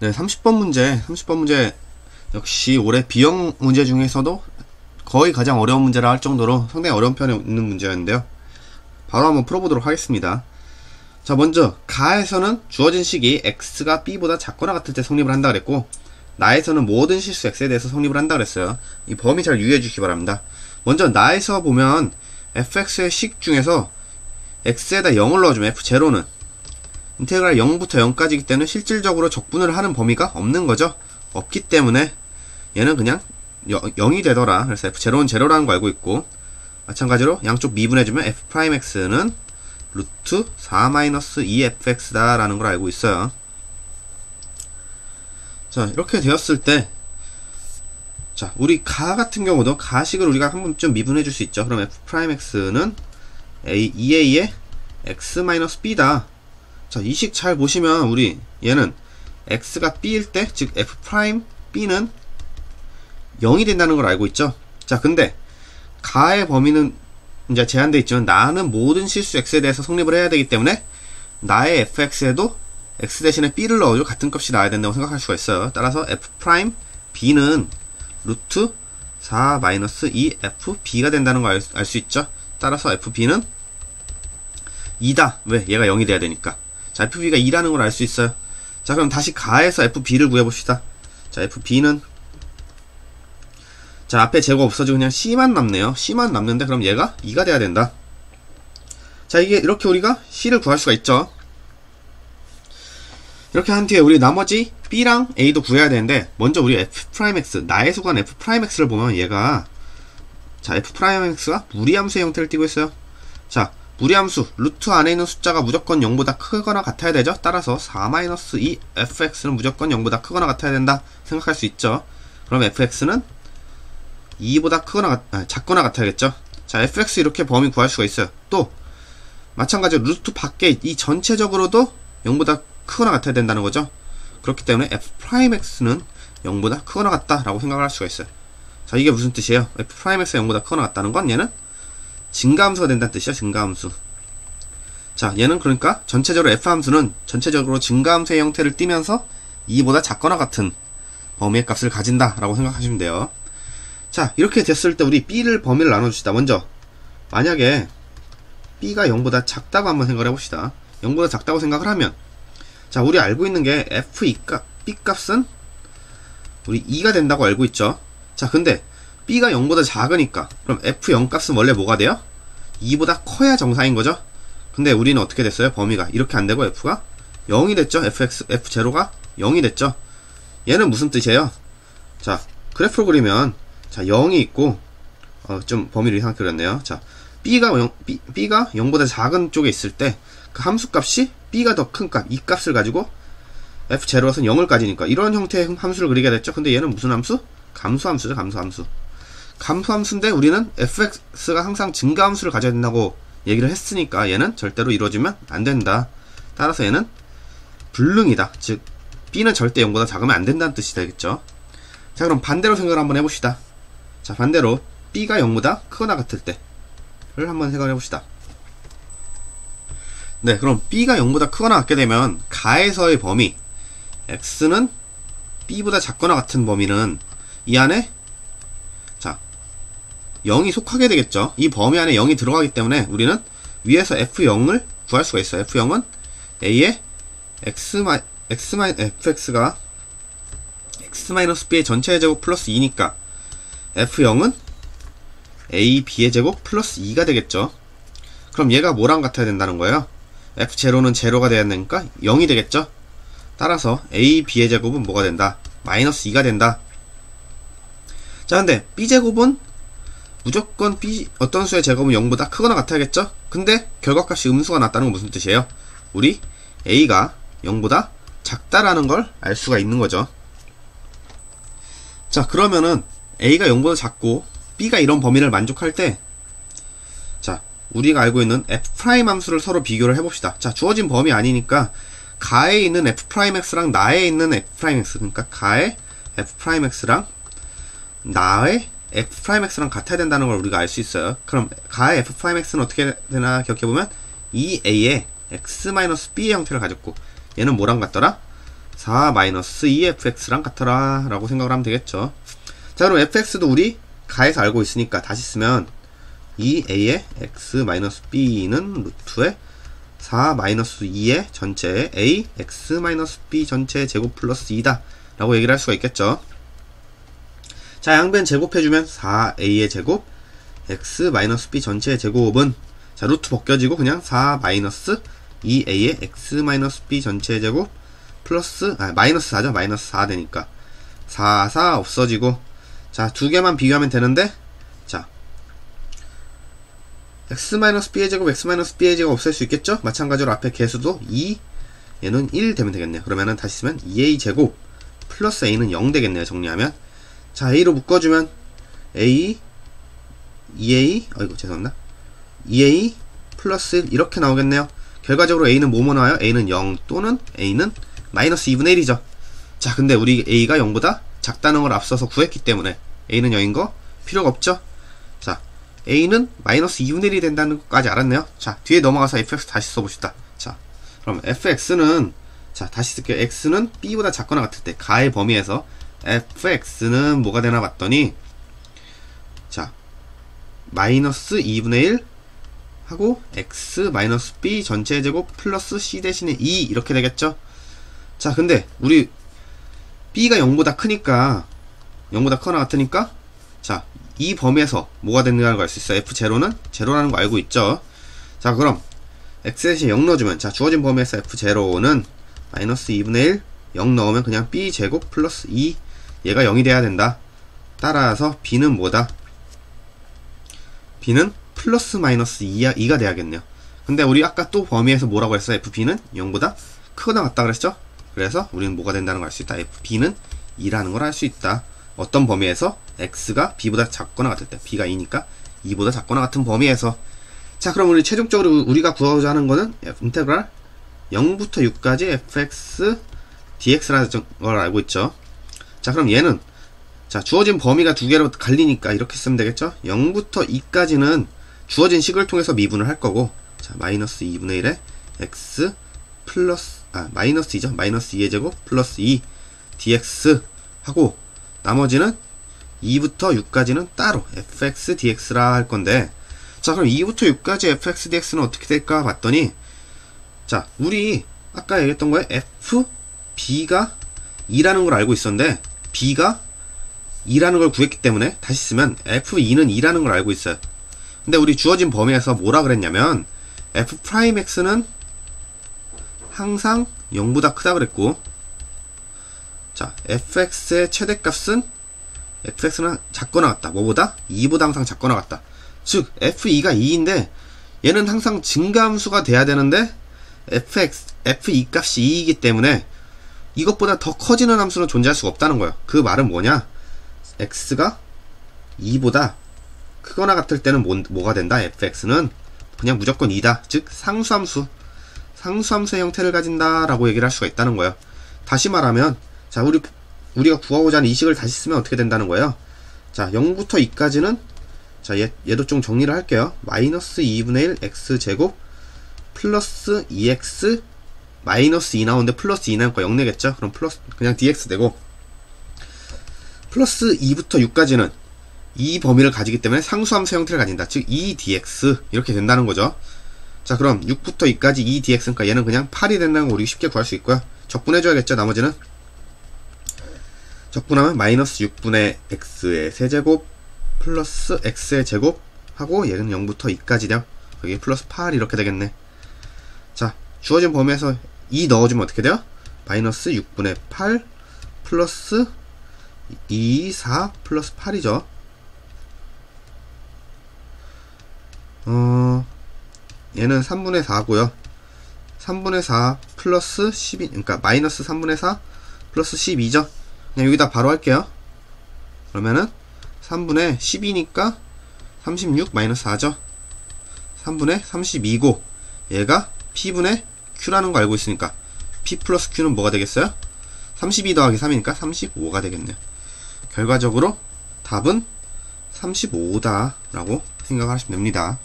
네, 30번 문제. 30번 문제 역시 올해 B형 문제 중에서도 거의 가장 어려운 문제라 할 정도로 상당히 어려운 편에 있는 문제였는데요. 바로 한번 풀어보도록 하겠습니다. 자, 먼저 가에서는 주어진 식이 x가 b보다 작거나 같을 때 성립을 한다 그랬고, 나에서는 모든 실수 x에 대해서 성립을 한다 그랬어요. 이 범위 잘 유의해 주시기 바랍니다. 먼저 나에서 보면 fx의 식 중에서 x에다 0을 넣어주면 f0는 인테그랄 0부터 0까지이기 때문에 실질적으로 적분을 하는 범위가 없는 거죠. 없기 때문에 얘는 그냥 0이 되더라. 그래서 f0는 0라는 거 알고 있고, 마찬가지로 양쪽 미분해주면 f'x는 루트 4-2fx다 라는 걸 알고 있어요. 자, 이렇게 되었을 때, 자, 우리 가 같은 경우도 가식을 우리가 한번 좀 미분해 줄 수 있죠. 그럼 f'x는 2a의 x-b다. 자, 이 식 잘 보시면 우리 얘는 x가 b일 때, 즉 f'b는 0이 된다는 걸 알고 있죠. 자, 근데 가의 범위는 이제 제한되어 있지만 나는 모든 실수 x에 대해서 성립을 해야 되기 때문에 나의 fx에도 x 대신에 b를 넣어줘 같은 값이 나와야 된다고 생각할 수가 있어요. 따라서 f'b는 루트 4-2fb가 된다는 걸 알 수 있죠. 따라서 fb는 2다. 왜? 얘가 0이 돼야 되니까. 자, fb가 2라는 걸 알 수 있어요. 자, 그럼 다시 가에서 fb를 구해봅시다. 자, fb는, 자, 앞에 제곱 없어지고 그냥 c만 남네요. c만 남는데 그럼 얘가 2가 돼야 된다. 자, 이게 이렇게 우리가 c를 구할 수가 있죠. 이렇게 한 뒤에 우리 나머지 b랑 a도 구해야 되는데, 먼저 우리 f'x, 나의 수관 f'x를 보면 얘가, 자, f'x가 무리함수의 형태를 띠고 있어요. 자, 무리함수, 루트 안에 있는 숫자가 무조건 0보다 크거나 같아야 되죠. 따라서 4-2fx는 무조건 0보다 크거나 같아야 된다 생각할 수 있죠. 그럼 fx는 2보다 크거나 작거나 같아야겠죠. 자, fx 이렇게 범위 구할 수가 있어요. 또 마찬가지로 루트 밖에 이 전체적으로도 0보다 크거나 같아야 된다는 거죠. 그렇기 때문에 f'x는 0보다 크거나 같다라고 생각을 할 수가 있어요. 자, 이게 무슨 뜻이에요? f'x가 0보다 크거나 같다는 건 얘는 증가함수가 된다는 뜻이야. 증가함수. 자, 얘는 그러니까 전체적으로 f함수는 전체적으로 증가함수의 형태를 띠면서 2보다 작거나 같은 범위의 값을 가진다 라고 생각하시면 돼요. 자, 이렇게 됐을 때 우리 b를 범위를 나눠줍시다. 먼저 만약에 b가 0보다 작다고 한번 생각을 해봅시다. 0보다 작다고 생각을 하면, 자, 우리 알고 있는 게 b 값은 우리 2가 된다고 알고 있죠. 자, 근데 b가 0보다 작으니까 그럼 f0 값은 원래 뭐가 돼요? 2보다 커야 정사인 거죠. 근데 우리는 어떻게 됐어요? 범위가 이렇게 안되고 f가 0이 됐죠. f0가 0이 됐죠. 얘는 무슨 뜻이에요? 자, 그래프로 그리면, 자, 0이 있고, 좀 범위를 이상하게 그렸네요. 자, b가 0보다 작은 쪽에 있을 때 그 함수값이 b가 더 큰 값, 이 값을 가지고 f0에서는 0을 가지니까 이런 형태의 함수를 그리게 됐죠. 근데 얘는 무슨 함수? 감수함수죠. 감수함수인데 우리는 fx가 항상 증가함수를 가져야 된다고 얘기를 했으니까 얘는 절대로 이루어지면 안 된다. 따라서 얘는 불능이다. 즉 b는 절대 0보다 작으면 안 된다는 뜻이 되겠죠. 자, 그럼 반대로 생각을 한번 해봅시다. 자, 반대로 b가 0보다 크거나 같을 때를 한번 생각을 해봅시다. 네, 그럼 b가 0보다 크거나 같게 되면 가에서의 범위 x는 b보다 작거나 같은 범위는 이 안에, 자, 0이 속하게 되겠죠. 이 범위 안에 0이 들어가기 때문에 우리는 위에서 f0을 구할 수가 있어요. f0은 a의 fx가 x-b의 전체의 제곱 플러스 2니까 f0은 a, b의 제곱 플러스 2가 되겠죠. 그럼 얘가 뭐랑 같아야 된다는 거예요? f0는 0가 돼야 되니까 0이 되겠죠. 따라서 a, b의 제곱은 뭐가 된다? 마이너스 2가 된다. 자, 근데 b제곱은 무조건 어떤 수의 제곱은 0보다 크거나 같아야겠죠? 근데 결과값이 음수가 났다는 건 무슨 뜻이에요? 우리 a가 0보다 작다라는 걸 알 수가 있는 거죠. 자, 그러면은 a가 0보다 작고 b가 이런 범위를 만족할 때, 자, 우리가 알고 있는 f' 함수를 서로 비교를 해봅시다. 자, 주어진 범위 아니니까 가에 있는 f'x랑 나에 있는 f'x, 그러니까 가의 f'x랑 나의 f'x랑 같아야 된다는 걸 우리가 알 수 있어요. 그럼 가의 f'x는 어떻게 되나 기억해보면 2a의 x-b의 형태를 가졌고, 얘는 뭐랑 같더라? 4-2fx랑 같더라 라고 생각을 하면 되겠죠. 자, 그럼 fx도 우리 가에서 알고 있으니까 다시 쓰면 2a의 x-b는 루트에 4-2의 전체에 a x-b 전체의 제곱 플러스 2다 라고 얘기를 할 수가 있겠죠. 자, 양변 제곱해주면 4a의 제곱 x-b 전체의 제곱은 자, 루트 벗겨지고 그냥 4-2a의 x-b 전체의 제곱 플러스 마이너스 4죠. 마이너스 4 되니까 4 없어지고 자, 두 개만 비교하면 되는데 자, x-b의 제곱 x-b의 제곱 없앨 수 있겠죠. 마찬가지로 앞에 개수도 2 얘는 1 되면 되겠네요. 그러면은 다시 쓰면 2a 제곱 플러스 a는 0 되겠네요. 정리하면 자, a로 묶어주면 a 2a 죄송합니다. 2a 플러스 1 이렇게 나오겠네요. 결과적으로 a는 뭐뭐 나와요? a는 0 또는 a는 마이너스 2분의 1이죠. 자, 근데 우리 a가 0보다 작다는 걸 앞서서 구했기 때문에 a는 0인 거 필요가 없죠. 자, a는 마이너스 2분의 1이 된다는 것까지 알았네요. 자, 뒤에 넘어가서 fx 다시 써봅시다. 자, 그럼 fx는 자, 다시 쓸게요. x는 b보다 작거나 같을 때 가의 범위에서 fx는 뭐가 되나 봤더니 자, 마이너스 2분의 1 하고 x 마이너스 b 전체 제곱 플러스 c 대신에 2 이렇게 되겠죠. 자, 근데 우리 b가 0보다 크니까 0보다 커나 같으니까 자, 이 범위에서 뭐가 된다는 걸 알 수 있어요. f0는 제로라는 거 알고 있죠. 자, 그럼 x 대신에 0 넣어주면 자, 주어진 범위에서 f0는 마이너스 2분의 1 0 넣으면 그냥 b 제곱 플러스 2 얘가 0이 돼야 된다. 따라서 b는 뭐다? b는 플러스 마이너스 2가 돼야겠네요. 근데 우리 아까 또 범위에서 뭐라고 했어요? fb는 0보다 크거나 같다 그랬죠? 그래서 우리는 뭐가 된다는 걸 알 수 있다. fb는 2라는 걸 알 수 있다. 어떤 범위에서? x가 b보다 작거나 같을 때 b가 2니까 2보다 작거나 같은 범위에서. 자, 그럼 우리 최종적으로 우리가 구하고자 하는 거는 인테그랄 0부터 6까지 fx dx라는 걸 알고 있죠. 자, 그럼 얘는 자, 주어진 범위가 두 개로 갈리니까 이렇게 쓰면 되겠죠. 0부터 2까지는 주어진 식을 통해서 미분을 할 거고 자, 마이너스 2분의 1에 x 플러스 마이너스 2죠. 마이너스 2의 제곱 플러스 2 dx 하고 나머지는 2부터 6까지는 따로 fx dx라 할 건데 자, 그럼 2부터 6까지 fx dx는 어떻게 될까 봤더니 자, 우리 아까 얘기했던 거에 f b가 2라는 걸 알고 있었는데 b가 2라는 걸 구했기 때문에 다시 쓰면 f2는 2라는 걸 알고 있어요. 근데 우리 주어진 범위에서 뭐라 그랬냐면 f'x는 항상 0보다 크다 그랬고 자, fx의 최대값은 fx는 작거나 같다. 뭐보다? 2보다 항상 작거나 같다. 즉 f2가 2인데 얘는 항상 증가함수가 돼야 되는데 f2 값이 2이기 때문에 이것보다 더 커지는 함수는 존재할 수가 없다는 거예요. 그 말은 뭐냐? x가 2보다 크거나 같을 때는 뭐가 된다? fx는 그냥 무조건 2다. 즉 상수함수의 형태를 가진다 라고 얘기를 할 수가 있다는 거예요. 다시 말하면 자, 우리가 구하고자 하는 이 식을 다시 쓰면 어떻게 된다는 거예요? 자, 0부터 2까지는 자, 얘도 좀 정리를 할게요. 마이너스 2분의 1 x제곱 플러스 2x 마이너스 2 나오는데 플러스 2 나오니까 0 내겠죠? 그럼 플러스 그냥 dx 되고 플러스 2부터 6까지는 이 범위를 가지기 때문에 상수함수 형태를 가진다. 즉 2dx 이렇게 된다는 거죠. 자, 그럼 6부터 2까지 2dx니까 얘는 그냥 8이 된다는 거 우리 쉽게 구할 수 있고요. 적분해줘야겠죠. 나머지는 적분하면 마이너스 6분의 x의 세제곱 플러스 x의 제곱 하고 얘는 0부터 2까지 돼요. 여기 플러스 8 이렇게 되겠네. 자, 주어진 범위에서 2 넣어주면 어떻게 돼요? 마이너스 6분의 8 플러스 2, 4 플러스 8이죠. 얘는 3분의 4고요 3분의 4 플러스 12, 그러니까 마이너스 3분의 4 플러스 12죠. 그냥 여기다 바로 할게요. 그러면은 3분의 12니까 36 마이너스 4죠. 3분의 32고 얘가 P분의 Q라는 거 알고 있으니까 P 플러스 Q는 뭐가 되겠어요? 32 더하기 3이니까 35가 되겠네요. 결과적으로 답은 35다 라고 생각하시면 됩니다.